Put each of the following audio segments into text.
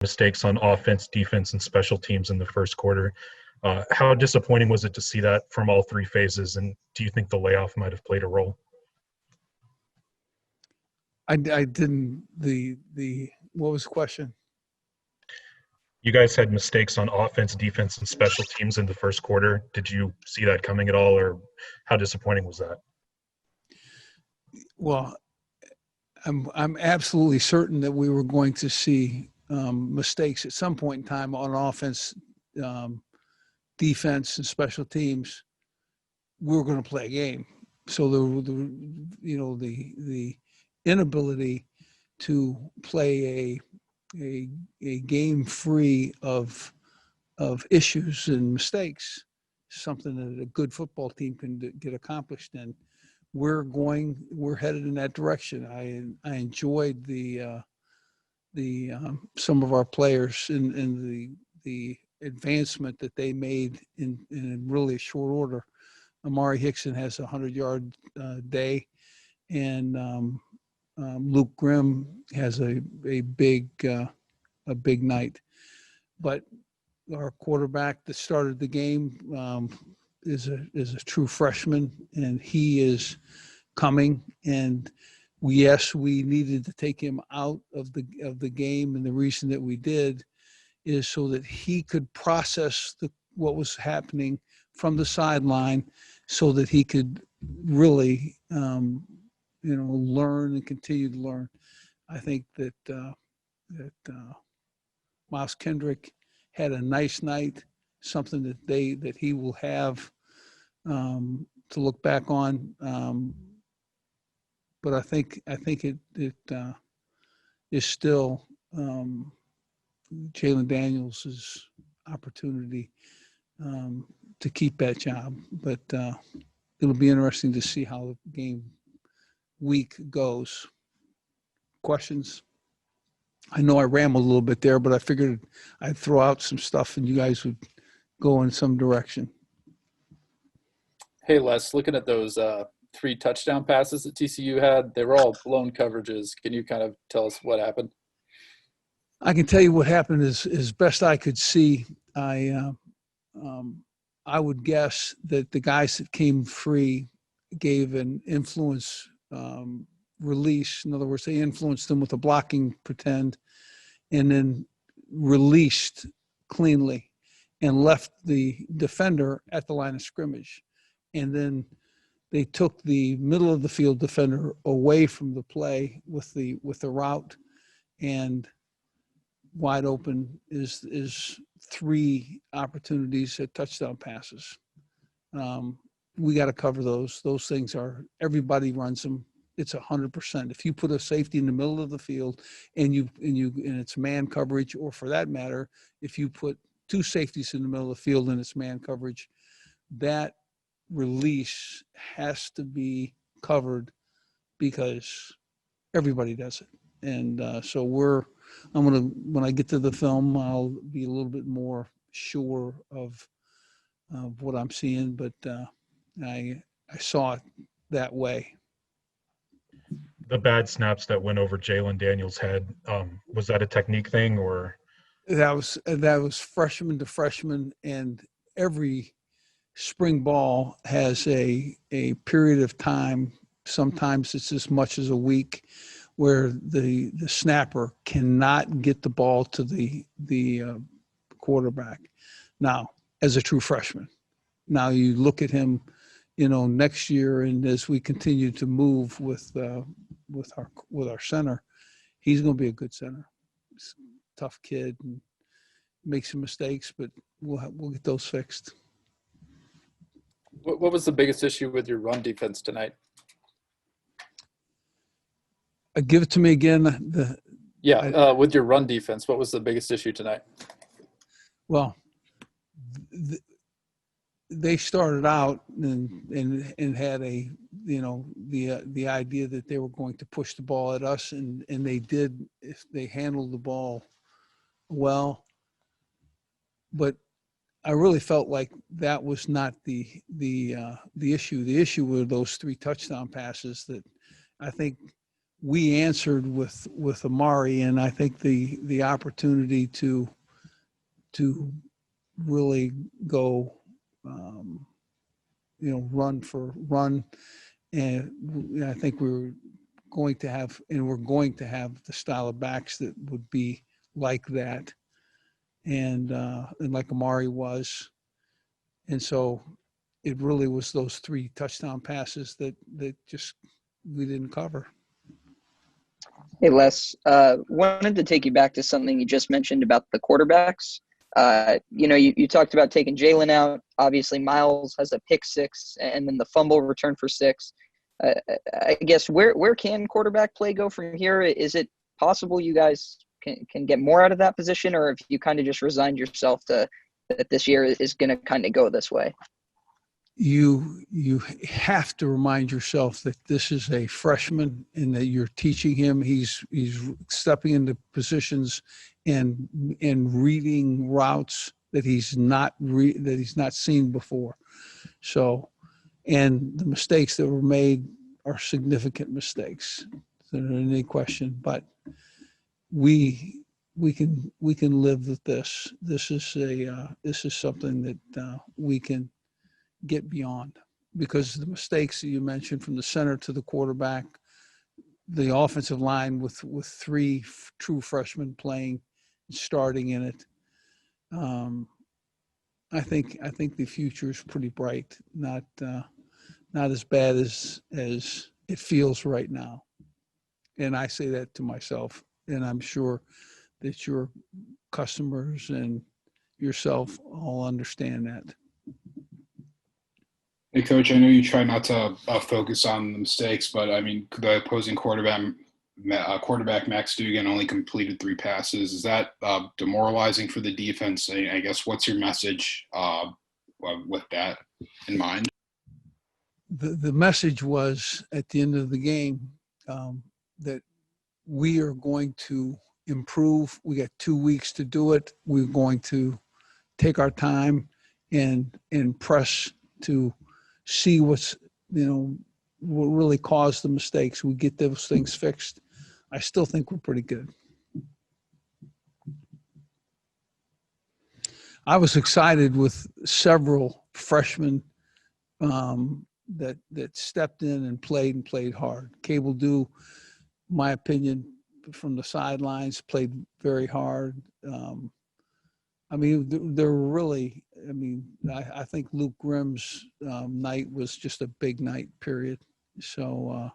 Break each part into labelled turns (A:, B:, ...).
A: mistakes on offense, defense, and special teams in the first quarter. How disappointing was it to see that from all three phases, and do you think the layoff might have played a role?
B: I didn't, what was the question?
A: You guys had mistakes on offense, defense, and special teams in the first quarter. Did you see that coming at all, or how disappointing was that?
B: Well, I'm absolutely certain that we were going to see mistakes at some point in time on offense, defense, and special teams. We were going to play a game, so the inability to play a game free of issues and mistakes, something that a good football team can get accomplished in. We're headed in that direction. I enjoyed the some of our players in the advancement that they made in really a short order. Amari Hickson has a 100-yard day, and Luke Grimm has a big night. But our quarterback that started the game is a true freshman, and he is coming. And yes, we needed to take him out of the game, and the reason that we did is so that he could process what was happening from the sideline, so that he could really learn and continue to learn. I think that Miles Kendrick had a nice night, something that he will have to look back on. But I think it is still Jalen Daniels' opportunity to keep that job. But it'll be interesting to see how the game week goes. Questions? I know I rambled a little bit there, but I figured I'd throw out some stuff and you guys would go in some direction.
C: Hey, Les, looking at those 3 touchdown passes that TCU had, they were all blown coverages. Can you kind of tell us what happened?
B: I can tell you what happened as best I could see. I would guess that the guys that came free gave an influence release. In other words, they influenced them with a blocking pretend, and then released cleanly and left the defender at the line of scrimmage. And then they took the middle of the field defender away from the play with the route, and wide open is 3 opportunities at touchdown passes. We got to cover those. Those things everybody runs them. It's 100%. If you put a safety in the middle of the field and it's man coverage, or for that matter, if you put 2 safeties in the middle of the field and it's man coverage, that release has to be covered because everybody does it. And so when I get to the film, I'll be a little bit more sure of what I'm seeing, but I saw it that way.
A: The bad snaps that went over Jalen Daniels' head, was that a technique thing, or?
B: That was freshman to freshman, and every spring ball has a period of time. Sometimes it's as much as a week, where the snapper cannot get the ball to the quarterback. Now, as a true freshman, now you look at him, next year, and as we continue to move with our center, he's going to be a good center. He's a tough kid and makes some mistakes, but we'll get those fixed.
C: What was the biggest issue with your run defense tonight?
B: Give it to me again.
C: With your run defense, what was the biggest issue tonight?
B: Well, they started out and had the idea that they were going to push the ball at us, and they did. If they handled the ball well, but I really felt like that was not the issue. The issue were those 3 touchdown passes that I think we answered with Amari, and I think the opportunity to really go, run, and I think we're going to have the style of backs that would be like that, and like Amari was, and so it really was those 3 touchdown passes that just we didn't cover.
D: Hey, Les, wanted to take you back to something you just mentioned about the quarterbacks. You talked about taking Jalen out. Obviously, Miles has a pick 6 and then the fumble return for 6. I guess where can quarterback play go from here? Is it possible you guys can get more out of that position, or if you kind of just resigned yourself to that this year is going to kind of go this way?
B: You have to remind yourself that this is a freshman and that you're teaching him. He's stepping into positions and reading routes that he's not seen before. So, and the mistakes that were made are significant mistakes. There's not any question, but we can live with this. This is something that we can get beyond, because the mistakes that you mentioned, from the center to the quarterback, the offensive line with 3 true freshmen playing, starting in it. I think the future is pretty bright, not as bad as it feels right now. And I say that to myself, and I'm sure that your customers and yourself all understand that.
E: Hey, Coach, I know you try not to focus on the mistakes, but I mean, the opposing quarterback Max Dugan only completed 3 passes. Is that demoralizing for the defense? I guess, what's your message with that in mind?
B: The message was, at the end of the game, that we are going to improve. We got 2 weeks to do it. We're going to take our time and press to see what really caused the mistakes. We get those things fixed. I still think we're pretty good. I was excited with several freshmen that stepped in and played hard. Cable Dew, my opinion, from the sidelines, played very hard. I mean, they're really, I think Luke Grimm's night was just a big night, period. So,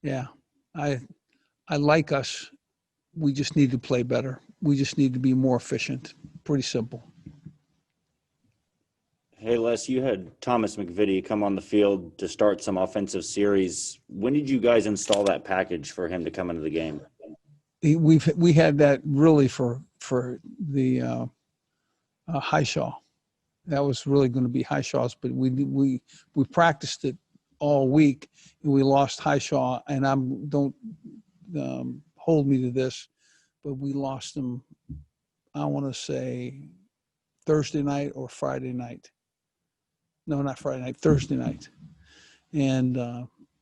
B: yeah, I like us. We just need to play better. We just need to be more efficient. Pretty simple.
F: Hey, Les, you had Thomas McVitie come on the field to start some offensive series. When did you guys install that package for him to come into the game?
B: We had that really for the Highshaw. That was really going to be Highshaw's, but we practiced it all week, and we lost Highshaw. And don't hold me to this, but we lost him, I want to say, Thursday night or Friday night. No, not Friday night, Thursday night. And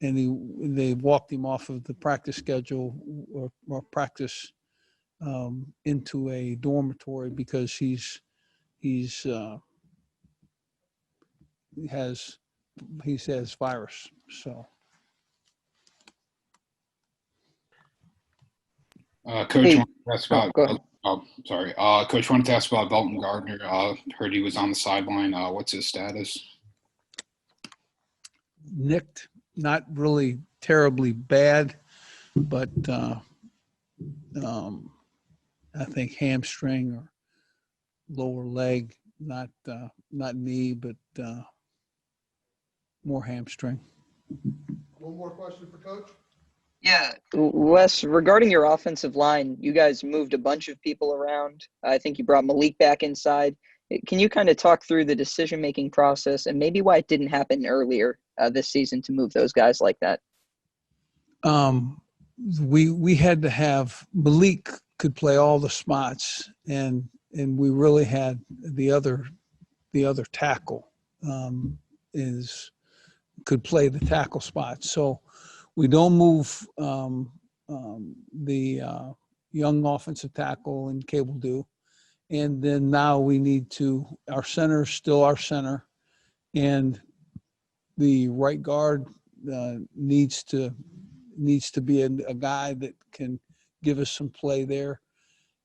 B: they walked him off of the practice schedule or practice into a dormitory because he has virus. So,
E: Coach, wanted to ask about. Coach, wanted to ask about Velton Gardner. Heard he was on the sideline. What's his status?
B: Nicked, not really terribly bad, but I think hamstring or lower leg, not knee, but more hamstring.
G: One more question for Coach.
D: Yeah, Wes, regarding your offensive line, you guys moved a bunch of people around. I think you brought Malik back inside. Can you kind of talk through the decision-making process and maybe why it didn't happen earlier this season to move those guys like that?
B: We had to have Malik could play all the spots, and we really had the other tackle could play the tackle spot. So we don't move the young offensive tackle and Cable do. And then now we need to, our center is still our center. And the right guard needs to be a guy that can give us some play there.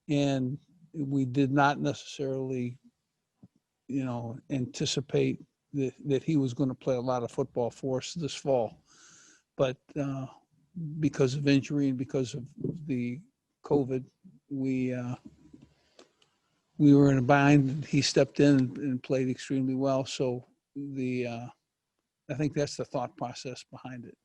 B: And we did not necessarily, anticipate that he was going to play a lot of football for us this fall. But because of injury and because of the COVID, we were in a bind. He stepped in and played extremely well. So I think that's the thought process behind it.